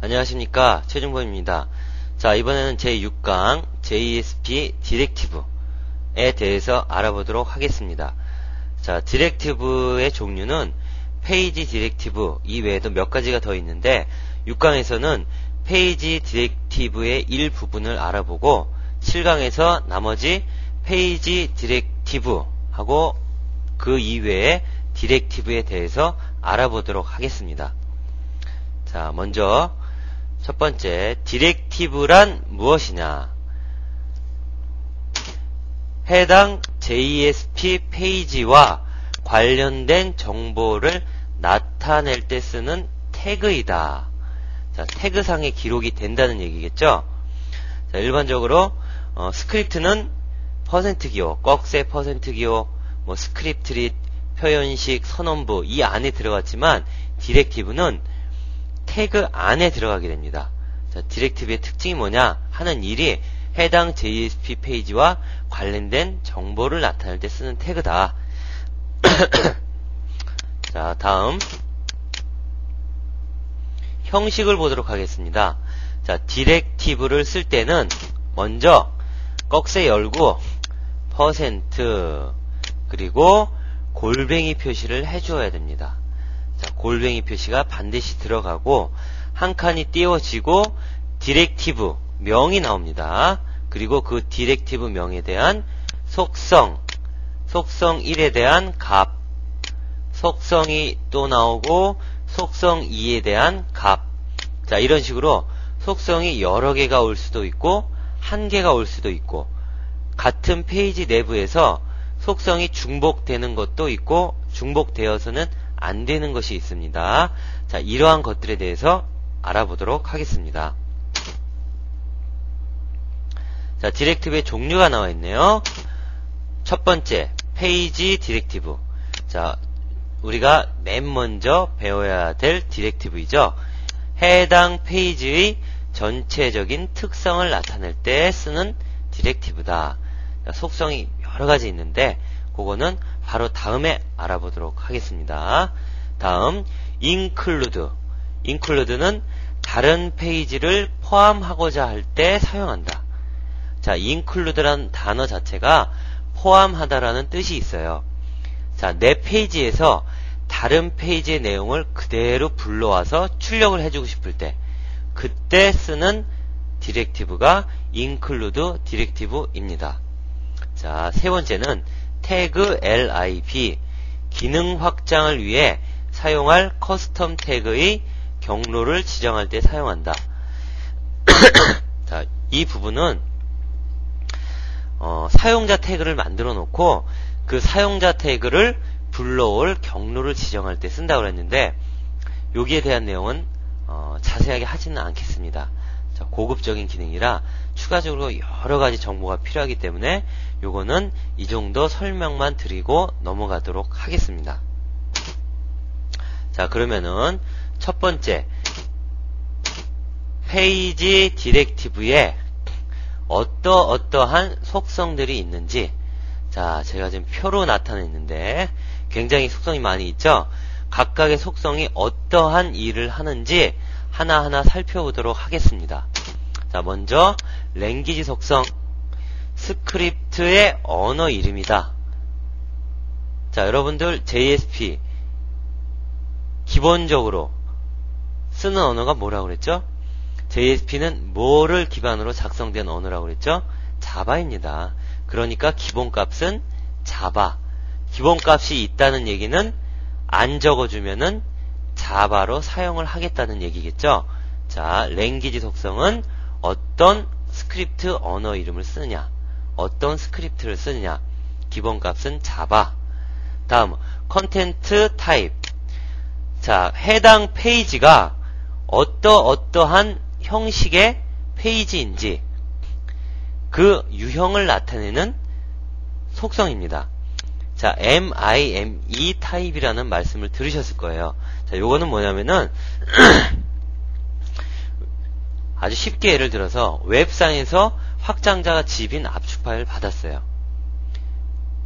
안녕하십니까, 최중범입니다. 자, 이번에는 제6강 JSP 디렉티브에 대해서 알아보도록 하겠습니다. 자, 디렉티브의 종류는 페이지 디렉티브 이외에도 몇 가지가 더 있는데 6강에서는 페이지 디렉티브의 일부분을 알아보고 7강에서 나머지 페이지 디렉티브하고 그 이외의 디렉티브에 대해서 알아보도록 하겠습니다. 자, 먼저 첫 번째, 디렉티브란 무엇이냐? 해당 JSP 페이지와 관련된 정보를 나타낼 때 쓰는 태그이다. 자, 태그상에 기록이 된다는 얘기겠죠? 자, 일반적으로 스크립트는 %기호, 꺽쇠 %기호, 뭐 스크립트릿, 표현식, 선언부 이 안에 들어갔지만 디렉티브는 태그 안에 들어가게 됩니다. 자, 디렉티브의 특징이 뭐냐 하는 일이 해당 JSP 페이지와 관련된 정보를 나타낼 때 쓰는 태그다. 자, 다음 형식을 보도록 하겠습니다. 자, 디렉티브를 쓸 때는 먼저 꺽쇠 열고 그리고 골뱅이 표시를 해주어야 됩니다. 자, 골뱅이 표시가 반드시 들어가고 한 칸이 띄워지고 디렉티브 명이 나옵니다. 그리고 그 디렉티브 명에 대한 속성 1에 대한 값, 속성이 또 나오고 속성 2에 대한 값. 자, 이런 식으로 속성이 여러 개가 올 수도 있고 한 개가 올 수도 있고 같은 페이지 내부에서 속성이 중복되는 것도 있고 중복되어서는 안 되는 것이 있습니다. 자, 이러한 것들에 대해서 알아보도록 하겠습니다. 자, 디렉티브의 종류가 나와 있네요. 첫 번째, 페이지 디렉티브. 자, 우리가 맨 먼저 배워야 될 디렉티브이죠. 해당 페이지의 전체적인 특성을 나타낼 때 쓰는 디렉티브다. 자, 속성이 여러 가지 있는데 그거는 바로 다음에 알아보도록 하겠습니다. 다음, include는 다른 페이지를 포함하고자 할 때 사용한다. 자, include라는 단어 자체가 포함하다라는 뜻이 있어요. 자, 내 페이지에서 다른 페이지의 내용을 그대로 불러와서 출력을 해주고 싶을 때 그때 쓰는 디렉티브가 include 디렉티브입니다. 자, 세 번째는 태그 lib, 기능 확장을 위해 사용할 커스텀 태그의 경로를 지정할 때 사용한다. 자, 이 부분은 사용자 태그를 만들어 놓고 그 사용자 태그를 불러올 경로를 지정할 때 쓴다고 했는데 여기에 대한 내용은 자세하게 하지는 않겠습니다. 자, 고급적인 기능이라 추가적으로 여러가지 정보가 필요하기 때문에 요거는 이 정도 설명만 드리고 넘어가도록 하겠습니다. 자, 그러면은 첫 번째, 페이지 디렉티브에 어떠한 속성들이 있는지, 자, 제가 지금 표로 나타냈는데 굉장히 속성이 많이 있죠. 각각의 속성이 어떠한 일을 하는지 하나하나 살펴보도록 하겠습니다. 자, 먼저 랭귀지 속성, 스크립트의 언어 이름이다. 자, 여러분들 JSP 기본적으로 쓰는 언어가 뭐라고 그랬죠? JSP는 뭐를 기반으로 작성된 언어라고 그랬죠? 자바입니다. 그러니까 기본값은 자바. 기본값이 있다는 얘기는 안 적어주면은 자바로 사용을 하겠다는 얘기겠죠? 자, 랭귀지 속성은 어떤 스크립트 언어 이름을 쓰느냐, 어떤 스크립트를 쓰느냐, 기본값은 자바. 다음, 컨텐트 타입. 자, 해당 페이지가 어떠한 형식의 페이지인지 그 유형을 나타내는 속성입니다. 자, MIME 타입이라는 말씀을 들으셨을 거예요. 자, 요거는 뭐냐면은 아주 쉽게 예를 들어서 웹상에서 확장자가 집인 압축 파일을 받았어요.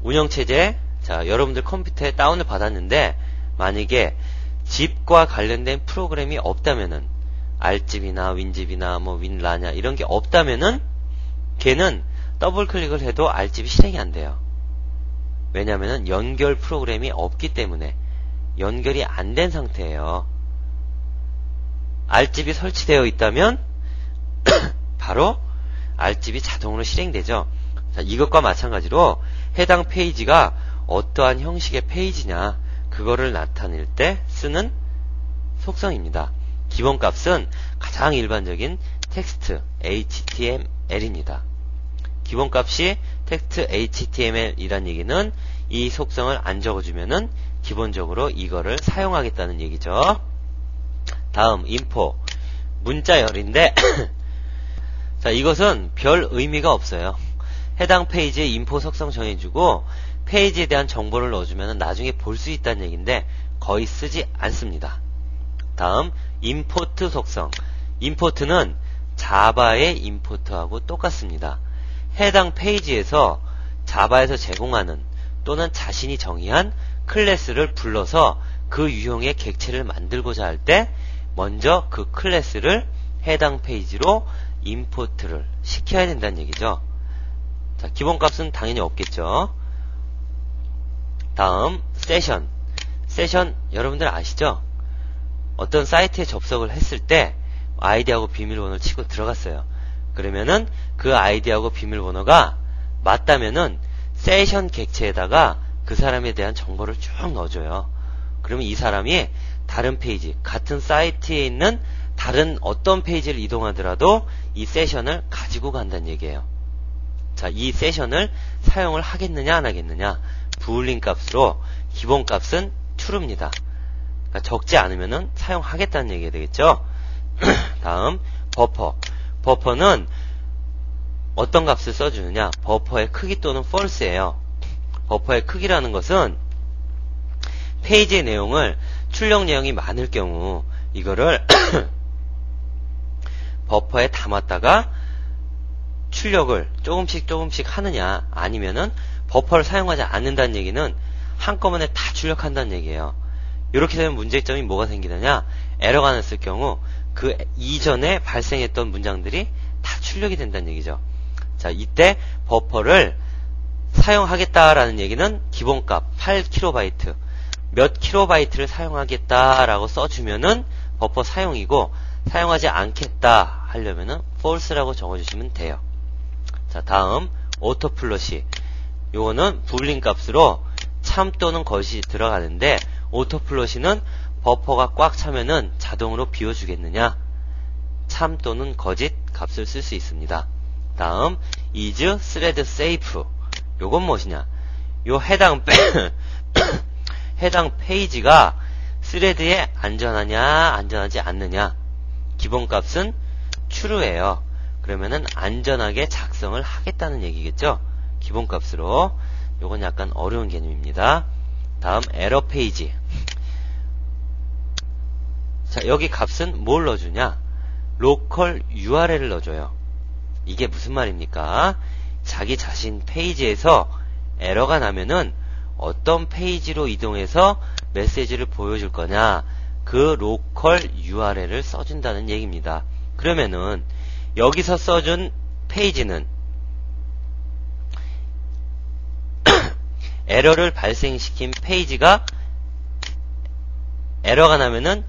운영체제, 자, 여러분들 컴퓨터에 다운을 받았는데 만약에 집과 관련된 프로그램이 없다면은 알집이나 윈집이나 뭐 윈라냐 이런 게 없다면은 걔는 더블 클릭을 해도 알집이 실행이 안 돼요. 왜냐면은 연결 프로그램이 없기 때문에 연결이 안 된 상태예요. 알집이 설치되어 있다면 바로 알집이 자동으로 실행되죠. 자, 이것과 마찬가지로 해당 페이지가 어떠한 형식의 페이지냐 그거를 나타낼 때 쓰는 속성입니다. 기본값은 가장 일반적인 텍스트 HTML입니다. 기본값이 텍스트 HTML이란 얘기는 이 속성을 안 적어주면은 기본적으로 이거를 사용하겠다는 얘기죠. 다음 인포 문자열인데 자, 이것은 별 의미가 없어요. 해당 페이지의 인포 속성 정해주고 페이지에 대한 정보를 넣어주면 나중에 볼 수 있다는 얘기인데 거의 쓰지 않습니다. 다음 임포트 속성. 임포트는 자바의 임포트하고 똑같습니다. 해당 페이지에서 자바에서 제공하는 또는 자신이 정의한 클래스를 불러서 그 유형의 객체를 만들고자 할 때 먼저 그 클래스를 해당 페이지로 임포트를 시켜야 된다는 얘기죠. 자, 기본값은 당연히 없겠죠. 다음 세션. 세션 여러분들 아시죠? 어떤 사이트에 접속을 했을 때 아이디하고 비밀번호를 치고 들어갔어요. 그러면은 그 아이디하고 비밀번호가 맞다면은 세션 객체에다가 그 사람에 대한 정보를 쭉 넣어줘요. 그러면 이 사람이 다른 페이지, 같은 사이트에 있는 다른 어떤 페이지를 이동하더라도 이 세션을 가지고 간다는 얘기예요. 자, 이 세션을 사용을 하겠느냐 안 하겠느냐 부울링 값으로 기본값은 true입니다. 그러니까 적지 않으면은 사용하겠다는 얘기가 되겠죠. 다음 버퍼. 버퍼는 어떤 값을 써주느냐, 버퍼의 크기 또는 false예요. 버퍼의 크기라는 것은 페이지의 내용을 출력 내용이 많을 경우 이거를 버퍼에 담았다가 출력을 조금씩 하느냐, 아니면은 버퍼를 사용하지 않는다는 얘기는 한꺼번에 다 출력한다는 얘기예요. 이렇게 되면 문제점이 뭐가 생기느냐, 에러가 났을 경우 그 이전에 발생했던 문장들이 다 출력이 된다는 얘기죠. 자, 이때 버퍼를 사용하겠다라는 얘기는 기본값 8KB 몇 킬로바이트를 사용하겠다라고 써주면은 버퍼 사용이고, 사용하지 않겠다 하려면은 false라고 적어주시면 돼요. 자, 다음 오토플러시. 요거는 불린 값으로 참 또는 것이 들어가는데, 오토플러시는 버퍼가 꽉 차면은 자동으로 비워주겠느냐, 참 또는 거짓 값을 쓸 수 있습니다. 다음 is thread safe. 요건 무엇이냐, 요 해당 페이지가 스레드에 안전하냐 안전하지 않느냐, 기본값은 true예요. 그러면은 안전하게 작성을 하겠다는 얘기겠죠. 기본값으로. 요건 약간 어려운 개념입니다. 다음 에러 페이지. 자, 여기 값은 뭘 넣어주냐, 로컬 URL을 넣어줘요. 이게 무슨 말입니까? 자기 자신 페이지에서 에러가 나면은 어떤 페이지로 이동해서 메시지를 보여줄 거냐, 그 로컬 URL을 써준다는 얘기입니다. 그러면은 여기서 써준 페이지는 에러를 발생시킨 페이지가 에러가 나면은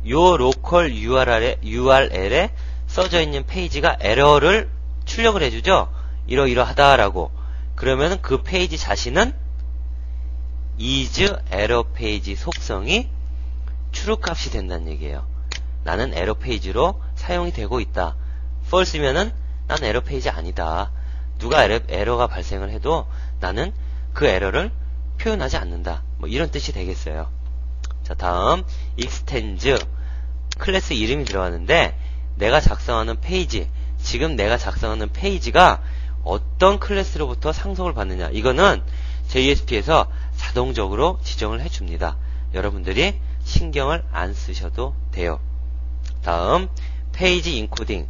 요 로컬 URL에 써져 있는 페이지가 에러를 출력을 해주죠. 이러이러하다라고. 그러면 그 페이지 자신은 is error 페이지 속성이 true 값이 된다는 얘기예요. 나는 에러 페이지로 사용이 되고 있다. false면은 난 에러 페이지 아니다. 누가 에러가 발생을 해도 나는 그 에러를 표현하지 않는다. 뭐 이런 뜻이 되겠어요. 자, 다음 extends. 클래스 이름이 들어가는데, 내가 작성하는 페이지, 지금 내가 작성하는 페이지가 어떤 클래스로부터 상속을 받느냐, 이거는 JSP에서 자동적으로 지정을 해줍니다. 여러분들이 신경을 안 쓰셔도 돼요. 다음 페이지 인코딩.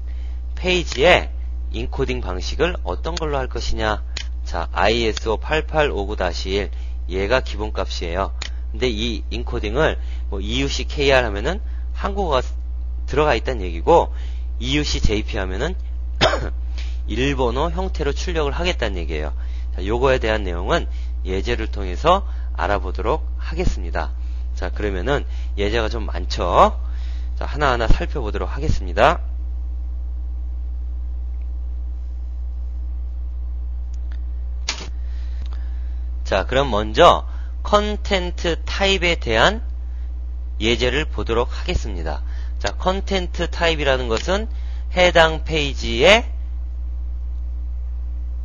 페이지의 인코딩 방식을 어떤 걸로 할 것이냐. 자, ISO 8859-1 얘가 기본값이에요. 근데 이 인코딩을 뭐 EUC KR 하면은 한국어가 들어가 있다는 얘기고, EUC JP 하면은 일본어 형태로 출력을 하겠다는 얘기예요. 자, 요거에 대한 내용은 예제를 통해서 알아보도록 하겠습니다. 자, 그러면은 예제가 좀 많죠? 자, 하나하나 살펴보도록 하겠습니다. 자, 그럼 먼저 컨텐트 타입에 대한 예제를 보도록 하겠습니다. 자, 컨텐트 타입이라는 것은 해당 페이지에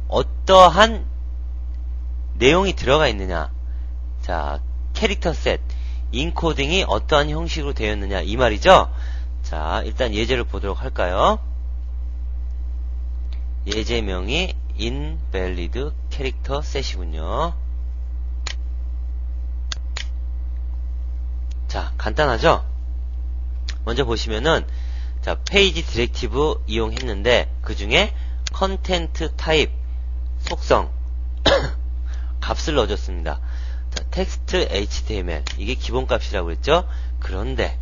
어떠한 내용이 들어가 있느냐. 자, 캐릭터 셋, 인코딩이 어떠한 형식으로 되어 있느냐 이 말이죠. 자, 일단 예제를 보도록 할까요? 예제명이 invalid 캐릭터 셋이군요. 자, 간단하죠? 먼저 보시면은, 자, 페이지 디렉티브 이용했는데, 그 중에 컨텐트 타입 속성 값을 넣어줬습니다. 자, 텍스트 HTML 이게 기본값이라고 그랬죠? 그런데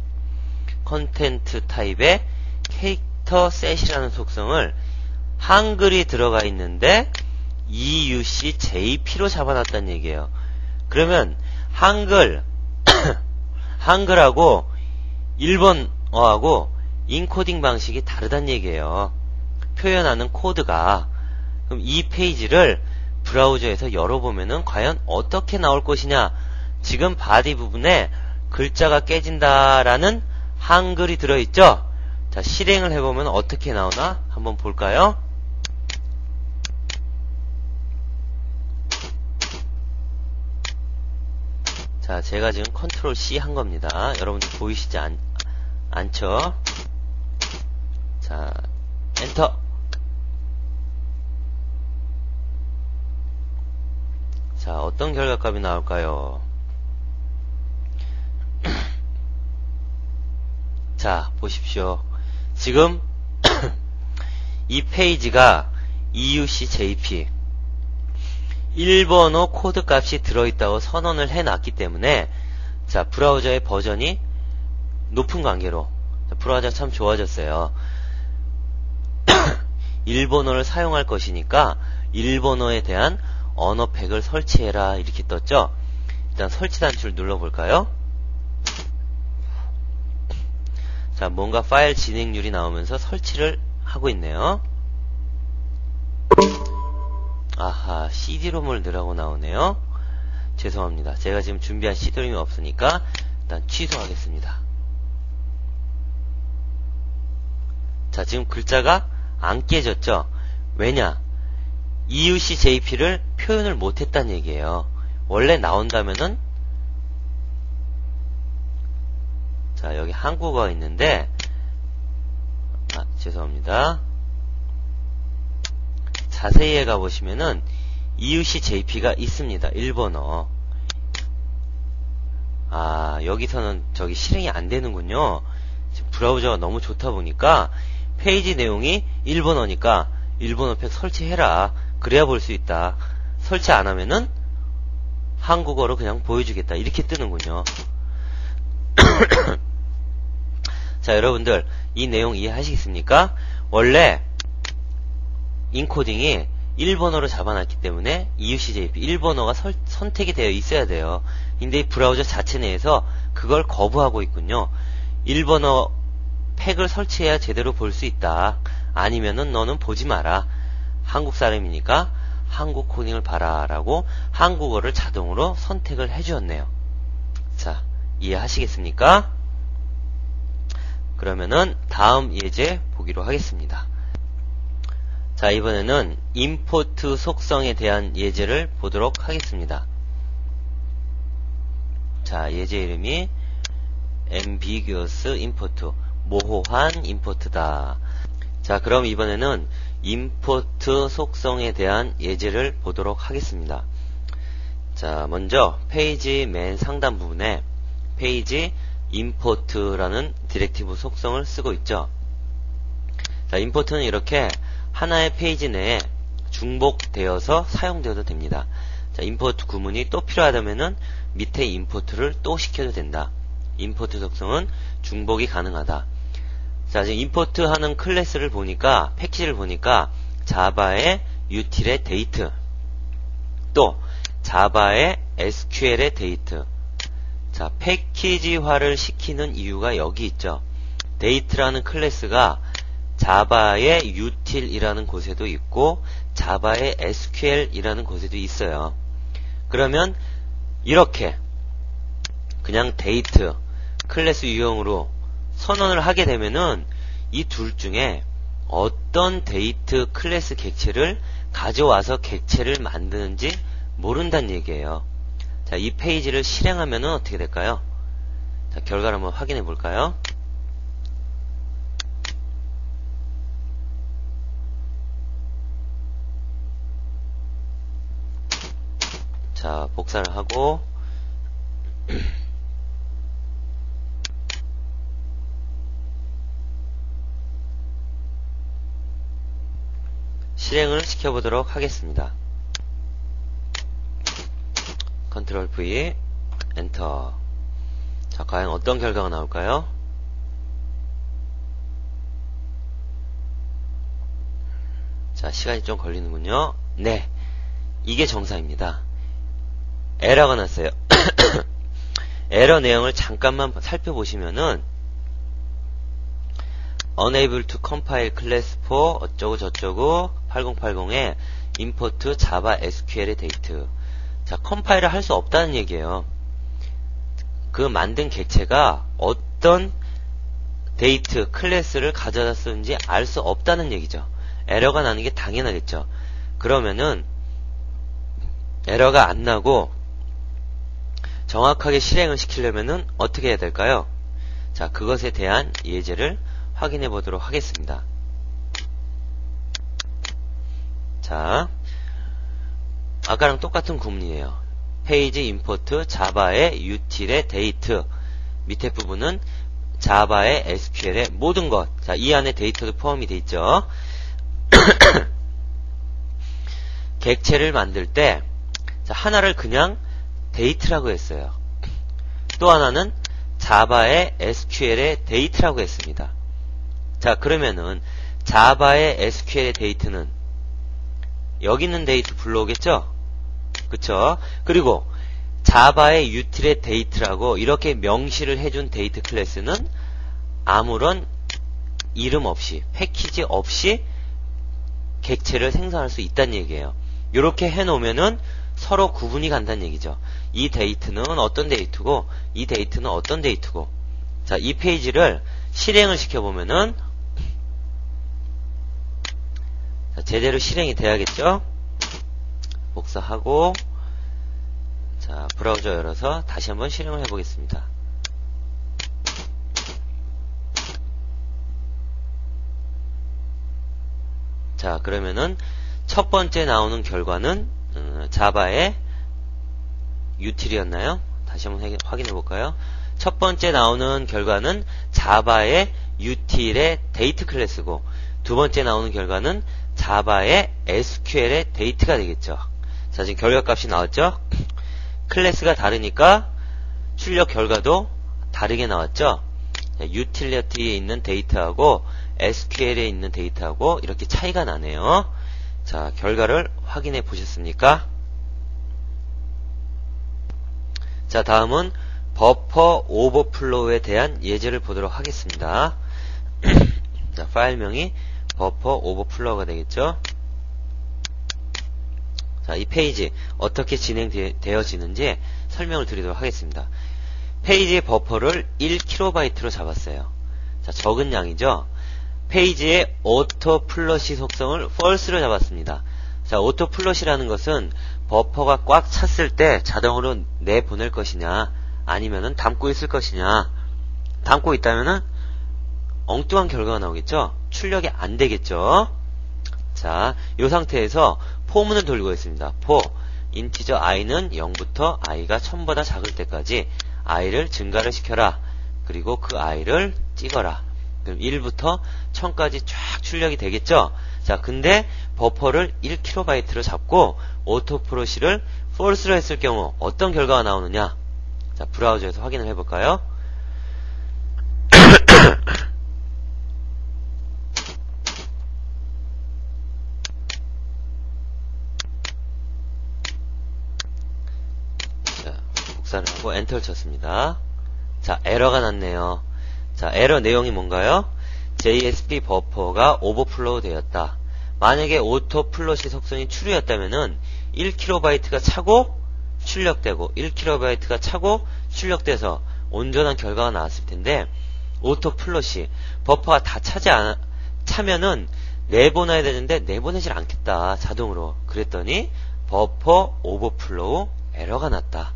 컨텐트 타입에 캐릭터 셋이라는 속성을 한글이 들어가 있는데 EUC JP로 잡아놨다는 얘기예요. 그러면 한글하고 일본어하고 인코딩 방식이 다르다는 얘기예요. 표현하는 코드가. 그럼 이 페이지를 브라우저에서 열어보면은 과연 어떻게 나올 것이냐. 지금 바디 부분에 글자가 깨진다라는 한글이 들어있죠. 자, 실행을 해보면 어떻게 나오나 한번 볼까요? 자, 제가 지금 컨트롤 C 한 겁니다. 여러분들 보이시지 않죠? 자, 엔터. 자, 어떤 결과값이 나올까요? 자, 보십시오. 지금 이 페이지가 EUC JP 일본어 코드 값이 들어있다고 선언을 해놨기 때문에, 자, 브라우저의 버전이 높은 관계로, 브라우저가 참 좋아졌어요. 일본어를 사용할 것이니까 일본어에 대한 언어팩을 설치해라 이렇게 떴죠. 일단 설치 단추를 눌러볼까요? 자, 뭔가 파일 진행률이 나오면서 설치를 하고 있네요. 아하, CD롬을 넣으라고 나오네요. 죄송합니다. 제가 지금 준비한 CD롬이 없으니까 일단 취소하겠습니다. 자, 지금 글자가 안 깨졌죠? 왜냐? EUC JP를 표현을 못했다는 얘기예요. 원래 나온다면은, 자, 여기 한국어가 있는데, 죄송합니다. 자세히 가보시면은 EUC JP가 있습니다. 일본어. 여기서는 저기 실행이 안 되는군요. 지금 브라우저가 너무 좋다 보니까 페이지 내용이 일본어니까 일본어 팩 설치해라. 그래야 볼 수 있다. 설치 안 하면은 한국어로 그냥 보여주겠다. 이렇게 뜨는군요. 자, 여러분들 이 내용 이해하시겠습니까? 원래 인코딩이 일본어로 잡아놨기 때문에 EUC JP 일본어가 선택이 되어 있어야 돼요. 근데 이 브라우저 자체 내에서 그걸 거부하고 있군요. 일본어 팩을 설치해야 제대로 볼 수 있다. 아니면은 너는 보지 마라. 한국 사람이니까 한국 코딩을 봐라 라고 한국어를 자동으로 선택을 해주었네요. 자, 이해하시겠습니까? 그러면은 다음 예제 보기로 하겠습니다. 자, 이번에는 임포트 속성에 대한 예제를 보도록 하겠습니다. 자, 예제 이름이 ambiguous import, 모호한 임포트다. 자, 그럼 이번에는 임포트 속성에 대한 예제를 보도록 하겠습니다. 자, 먼저 페이지 맨 상단 부분에 페이지 임포트라는 디렉티브 속성을 쓰고 있죠. 자, 임포트는 이렇게 하나의 페이지 내에 중복되어서 사용되어도 됩니다. 자, 임포트 구문이 또 필요하다면은 밑에 임포트를 또 시켜도 된다. 임포트 속성은 중복이 가능하다. 자, 지금 임포트 하는 클래스를 보니까, 패키지를 보니까, 자바의 util의 데이트, 또, 자바의 SQL의 데이트. 자, 패키지화를 시키는 이유가 여기 있죠. 데이트라는 클래스가 자바의 util이라는 곳에도 있고, 자바의 SQL이라는 곳에도 있어요. 그러면, 이렇게, 그냥 데이트, 클래스 유형으로 선언을 하게 되면은, 이 둘 중에 어떤 데이트 클래스 객체를 가져와서 객체를 만드는지 모른다는 얘기예요. 자, 이 페이지를 실행하면은 어떻게 될까요? 자, 결과를 한번 확인해 볼까요? 자, 복사를 하고 실행을 시켜보도록 하겠습니다. 컨트롤 V, 엔터. 자, 과연 어떤 결과가 나올까요? 자, 시간이 좀 걸리는군요. 네, 이게 정상입니다. 에러가 났어요. 에러 내용을 잠깐만 살펴보시면은 unable to compile class for 어쩌고 저쩌고 8080에 import java SQL의 데이트. 자, 컴파일을 할 수 없다는 얘기예요. 그 만든 객체가 어떤 데이트 클래스를 가져다 쓰는지 알 수 없다는 얘기죠. 에러가 나는 게 당연하겠죠. 그러면은 에러가 안 나고 정확하게 실행을 시키려면은 어떻게 해야 될까요? 자, 그것에 대한 예제를 확인해 보도록 하겠습니다. 자, 아까랑 똑같은 구문이에요. 페이지 임포트 자바의 util의 데이트, 밑에 부분은 자바의 SQL의 모든 것. 자, 이 안에 데이터도 포함이 되어 있죠. 객체를 만들 때 자, 하나를 그냥 데이트라고 했어요. 또 하나는 자바의 SQL의 데이트라고 했습니다. 자, 그러면은 자바의 SQL의 데이트는 여기 있는 데이트 불러오겠죠? 그쵸? 그리고 자바의 util의 데이트라고 이렇게 명시를 해준 데이트 클래스는 아무런 이름 없이, 패키지 없이 객체를 생성할 수 있다는 얘기예요. 이렇게 해놓으면은 서로 구분이 간다는 얘기죠. 이 데이트는 어떤 데이트고, 이 데이트는 어떤 데이트고. 자, 이 페이지를 실행을 시켜보면은, 자, 제대로 실행이 돼야겠죠? 복사하고, 자, 브라우저 열어서 다시 한번 실행을 해보겠습니다. 자, 그러면은 첫 번째 나오는 결과는 자바의 util이었나요? 다시 한번 확인해 볼까요? 첫 번째 나오는 결과는 자바의 util의 데이트 클래스고, 두 번째 나오는 결과는 자바의 SQL의 데이트가 되겠죠. 자, 지금 결과값이 나왔죠? 클래스가 다르니까 출력 결과도 다르게 나왔죠? utility에 있는 데이터하고 SQL에 있는 데이터하고 이렇게 차이가 나네요. 자, 결과를 확인해 보셨습니까? 자, 다음은 버퍼 오버플로우에 대한 예제를 보도록 하겠습니다. 자, 파일명이 버퍼 오버플로우가 되겠죠? 자, 이 페이지 어떻게 진행되어지는지 설명을 드리도록 하겠습니다. 페이지의 버퍼를 1KB 잡았어요. 자, 적은 양이죠? 페이지의 auto 플러시 속성을 false로 잡았습니다. 자, auto 플러시라는 것은 버퍼가 꽉 찼을 때 자동으로 내보낼 것이냐, 아니면은 담고 있을 것이냐. 담고 있다면은 엉뚱한 결과가 나오겠죠? 출력이 안 되겠죠? 자, 이 상태에서 포문을 돌리고 있습니다. for 인티저 i는 0부터 i가 1000보다 작을 때까지 i를 증가를 시켜라. 그리고 그 i를 찍어라. 그럼 1부터 1000까지 쫙 출력이 되겠죠? 자, 근데 버퍼를 1KB로 잡고 오토 플러시를 false로 했을 경우 어떤 결과가 나오느냐? 자, 브라우저에서 확인을 해볼까요? 하고 엔터를 쳤습니다. 자, 에러가 났네요. 자, 에러 내용이 뭔가요? JSP 버퍼가 오버플로우 되었다. 만약에 오토 플롯이 속성이 true였다면은 1KB가 차고 출력되고 1KB가 차고 출력돼서 온전한 결과가 나왔을 텐데, 오토 플롯이 버퍼가 다 차면은 내보내야 되는데 내보내질 않겠다, 자동으로. 그랬더니 버퍼 오버플로우 에러가 났다.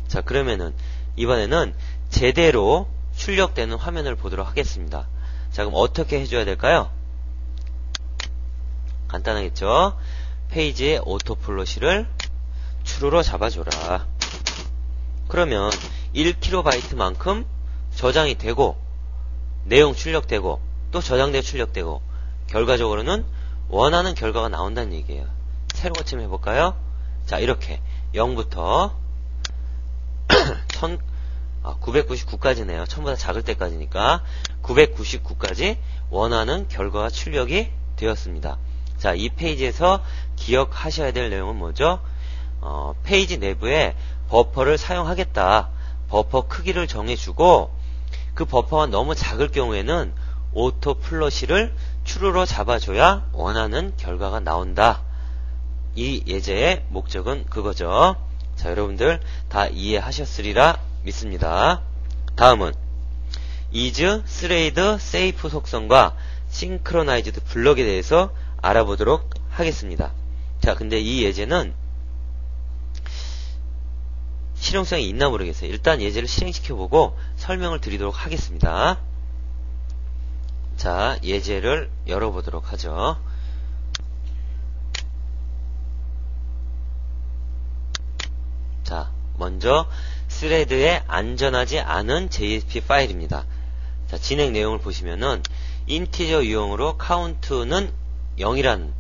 자, 그러면은 이번에는 제대로 출력되는 화면을 보도록 하겠습니다. 자, 그럼 어떻게 해줘야 될까요? 간단하겠죠? 페이지의 오토플롯을 true로 잡아줘라. 그러면 1KB만큼 저장이 되고, 내용 출력되고, 또 저장되고 출력되고, 결과적으로는 원하는 결과가 나온다는 얘기예요. 새로 고침 해볼까요? 자, 이렇게 0부터 999까지네요. 1000보다 작을 때까지니까 999까지 원하는 결과가 출력이 되었습니다. 자, 이 페이지에서 기억하셔야 될 내용은 뭐죠? 페이지 내부에 버퍼를 사용하겠다. 버퍼 크기를 정해주고, 그 버퍼가 너무 작을 경우에는 오토 플러시를 true로 잡아줘야 원하는 결과가 나온다. 이 예제의 목적은 그거죠. 자, 여러분들 다 이해하셨으리라 믿습니다. 다음은 is, thread, safe 속성과 synchronized 블럭에 대해서 알아보도록 하겠습니다. 자, 근데 이 예제는 실용성이 있나 모르겠어요. 일단 예제를 실행시켜보고 설명을 드리도록 하겠습니다. 자, 예제를 열어보도록 하죠. 자, 먼저 스레드에 안전하지 않은 JSP 파일입니다. 자, 진행 내용을 보시면은 인티저 유형으로 카운트는 0이라는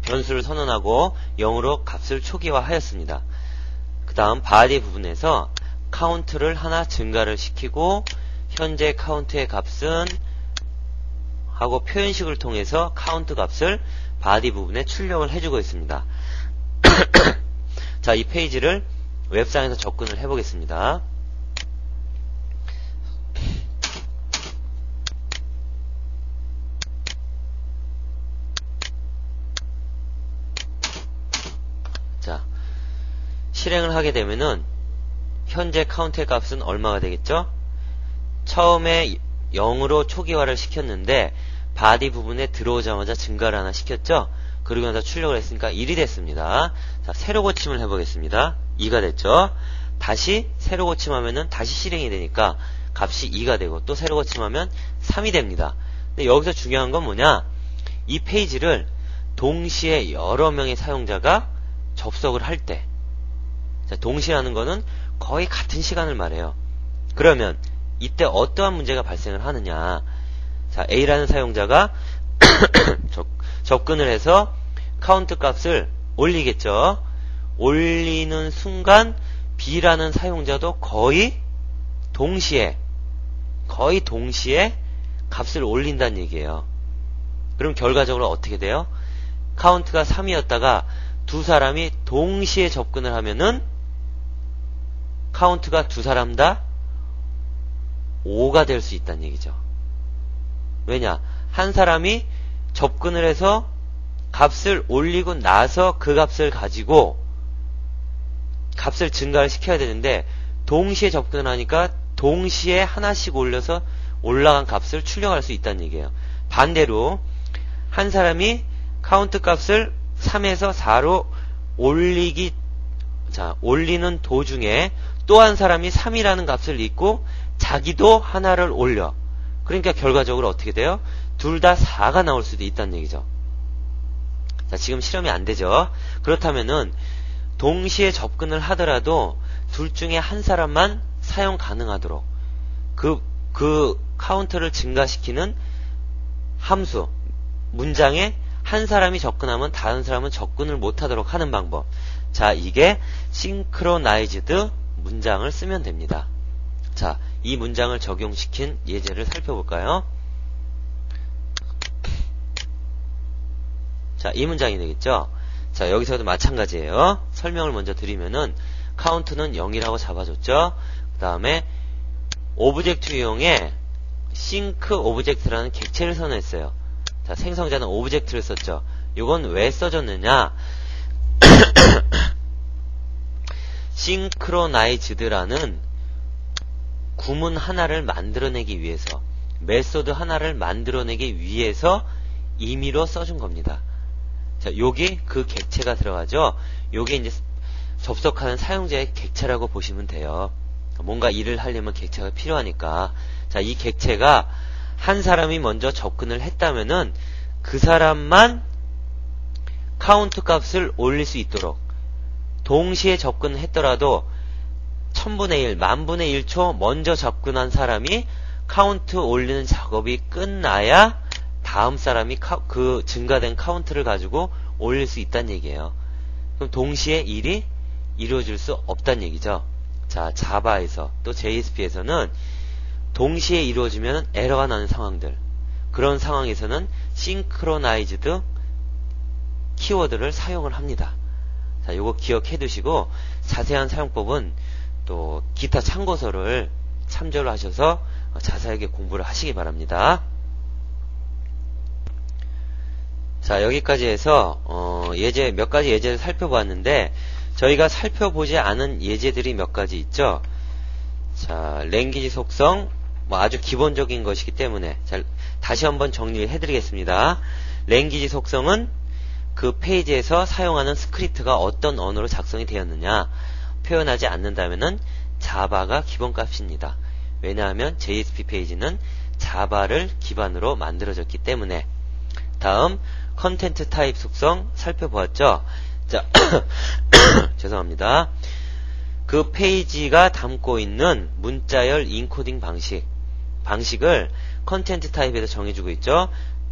변수를 선언하고 0으로 값을 초기화하였습니다. 그 다음 바디 부분에서 카운트를 하나 증가를 시키고, 현재 카운트의 값은 하고 표현식을 통해서 카운트 값을 바디 부분에 출력을 해주고 있습니다. 자, 이 페이지를 웹상에서 접근을 해보겠습니다. 자, 실행을 하게 되면은 현재 카운트의 값은 얼마가 되겠죠? 처음에 0으로 초기화를 시켰는데 바디 부분에 들어오자마자 증가를 하나 시켰죠? 그러고 나서 출력을 했으니까 1이 됐습니다. 자, 새로 고침을 해보겠습니다. 2가 됐죠? 다시 새로 고침하면은 다시 실행이 되니까 값이 2가 되고, 또 새로 고침하면 3이 됩니다. 근데 여기서 중요한 건 뭐냐? 이 페이지를 동시에 여러 명의 사용자가 접속을 할 때, 자, 동시라는 거는 거의 같은 시간을 말해요. 그러면 이때 어떠한 문제가 발생을 하느냐? 자, A라는 사용자가 접근을 해서 카운트 값을 올리겠죠. 올리는 순간 B라는 사용자도 거의 동시에 값을 올린다는 얘기예요. 그럼 결과적으로 어떻게 돼요? 카운트가 3이었다가 두 사람이 동시에 접근을 하면은 카운트가 두 사람 다 5가 될 수 있다는 얘기죠. 왜냐? 한 사람이 접근을 해서 값을 올리고 나서 그 값을 가지고 값을 증가를 시켜야 되는데, 동시에 접근을 하니까 동시에 하나씩 올려서 올라간 값을 출력할 수 있다는 얘기예요. 반대로 한 사람이 카운트 값을 3에서 4로 올리는 도중에 또 한 사람이 3이라는 값을 읽고 자기도 하나를 올려. 그러니까 결과적으로 어떻게 돼요? 둘 다 4가 나올 수도 있다는 얘기죠. 자, 지금 실험이 안 되죠. 그렇다면은 동시에 접근을 하더라도 둘 중에 한 사람만 사용 가능하도록 그 카운트를 증가시키는 함수, 문장에 한 사람이 접근하면 다른 사람은 접근을 못하도록 하는 방법. 자, 이게 synchronized 문장을 쓰면 됩니다. 자, 이 문장을 적용시킨 예제를 살펴볼까요? 자, 이 문장이 되겠죠? 자, 여기서도 마찬가지예요. 설명을 먼저 드리면은 카운트는 0이라고 잡아줬죠. 그 다음에 오브젝트유형에 싱크 오브젝트라는 객체를 선언했어요. 자, 생성자는 오브젝트를 썼죠. 이건 왜 써줬느냐? 싱크로나이즈드라는 구문 하나를 만들어내기 위해서, 메소드 하나를 만들어내기 위해서 임의로 써준 겁니다. 자, 여기 그 객체가 들어가죠. 요게 이제 접속하는 사용자의 객체라고 보시면 돼요. 뭔가 일을 하려면 객체가 필요하니까. 자, 이 객체가 한 사람이 먼저 접근을 했다면은 그 사람만 카운트 값을 올릴 수 있도록, 동시에 접근을 했더라도 1000분의 1, 10,000분의 1초 먼저 접근한 사람이 카운트 올리는 작업이 끝나야 다음 사람이 그 증가된 카운트를 가지고 올릴 수 있다는 얘기예요. 그럼 동시에 일이 이루어질 수 없다는 얘기죠. 자, 자바에서 또 JSP에서는 동시에 이루어지면 에러가 나는 상황들, 그런 상황에서는 싱크로나이즈드 키워드를 사용을 합니다. 자, 요거 기억해 두시고 자세한 사용법은 또 기타 참고서를 참조를 하셔서 자세하게 공부를 하시기 바랍니다. 자, 여기까지 해서 예제 몇 가지 예제를 살펴보았는데, 저희가 살펴보지 않은 예제들이 몇 가지 있죠. 자, 랭귀지 속성, 아주 기본적인 것이기 때문에 다시 한번 정리를 해드리겠습니다. 랭귀지 속성은 그 페이지에서 사용하는 스크립트가 어떤 언어로 작성이 되었느냐 표현하지 않는다면은 자바가 기본값입니다. 왜냐하면 JSP 페이지는 자바를 기반으로 만들어졌기 때문에. 다음 컨텐트 타입 속성 살펴보았죠. 자, 죄송합니다. 그 페이지가 담고 있는 문자열 인코딩 방식을 컨텐트 타입에서 정해주고 있죠.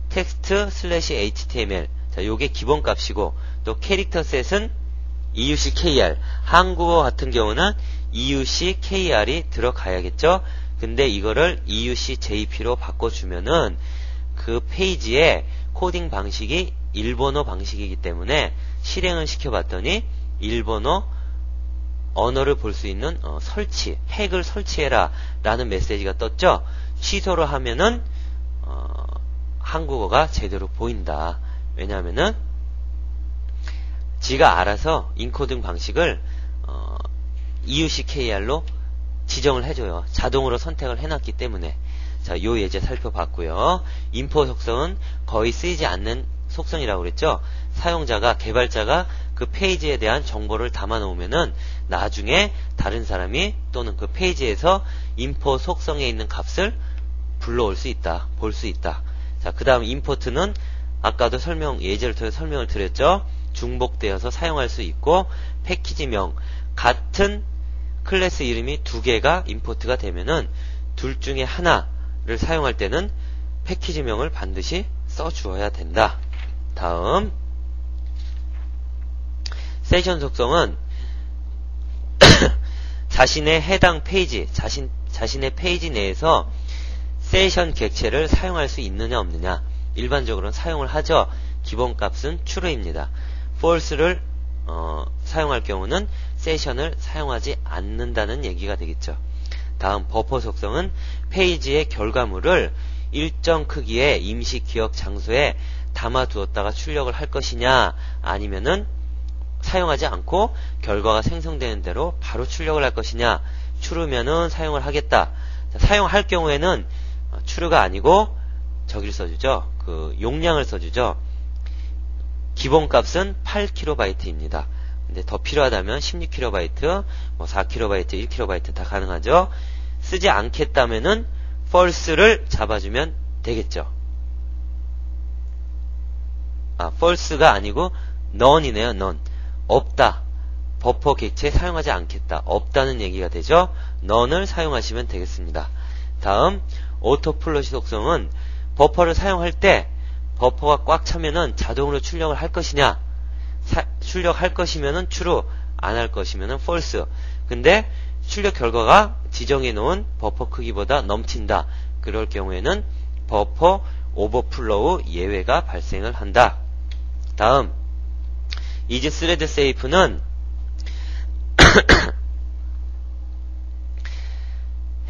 텍스트 슬래시 HTML. 자, 요게 기본값이고, 또 캐릭터 셋은 EUC-KR. 한국어 같은 경우는 EUC-KR이 들어가야겠죠. 근데 이거를 EUC-JP로 바꿔주면은 그 페이지의 코딩 방식이 일본어 방식이기 때문에 실행을 시켜봤더니 일본어 언어를 볼 수 있는 설치, 핵을 설치해라 라는 메시지가 떴죠. 취소를 하면은 한국어가 제대로 보인다. 왜냐하면은 지가 알아서 인코딩 방식을 EUC-KR로 지정을 해줘요. 자동으로 선택을 해놨기 때문에. 자, 요 예제 살펴봤고요. 인포 속성은 거의 쓰이지 않는 속성이라고 그랬죠. 사용자가, 개발자가 그 페이지에 대한 정보를 담아 놓으면은 나중에 다른 사람이 또는 그 페이지에서 인포 속성에 있는 값을 불러올 수 있다, 볼 수 있다. 자, 그 다음 임포트는 아까도 예제를 통해 설명을 드렸죠. 중복되어서 사용할 수 있고, 패키지명, 같은 클래스 이름이 두 개가 임포트가 되면은 둘 중에 하나를 사용할 때는 패키지명을 반드시 써주어야 된다. 다음 세션 속성은 자신의 해당 페이지, 자신의 페이지 내에서 세션 객체를 사용할 수 있느냐 없느냐. 일반적으로는 사용을 하죠. 기본값은 true입니다. false를 사용할 경우는 세션을 사용하지 않는다는 얘기가 되겠죠. 다음 버퍼 속성은 페이지의 결과물을 일정 크기의 임시 기억 장소에 담아두었다가 출력을 할 것이냐, 아니면은 사용하지 않고 결과가 생성되는 대로 바로 출력을 할 것이냐. true면은 사용을 하겠다. 자, 사용할 경우에는 true가 아니고 저기를 써주죠. 그 용량을 써주죠. 기본값은 8KB입니다. 근데 더 필요하다면 16KB, 4KB, 1KB 다 가능하죠. 쓰지 않겠다면은 false를 잡아주면 되겠죠. false가 아니고 none이네요. none. 없다. 버퍼 객체 사용하지 않겠다. 없다는 얘기가 되죠. none을 사용하시면 되겠습니다. 다음 오토플러시 속성은 버퍼를 사용할 때 버퍼가 꽉 차면은 자동으로 출력을 할 것이냐, 출력할 것이면은 true, 안 할 것이면은 false. 근데 출력 결과가 지정해 놓은 버퍼 크기보다 넘친다. 그럴 경우에는 버퍼 오버플로우 예외가 발생을 한다. 다음 is thread safe는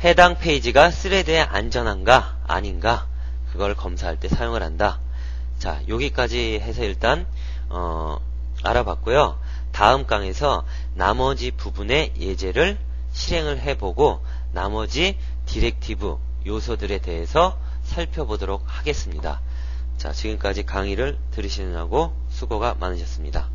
해당 페이지가 스레드에 안전한가 아닌가 그걸 검사할 때 사용을 한다. 자, 여기까지 해서 일단 알아봤고요. 다음 강에서 나머지 부분의 예제를 실행을 해보고 나머지 디렉티브 요소들에 대해서 살펴보도록 하겠습니다. 자, 지금까지 강의를 들으시느라고 수고가 많으셨습니다.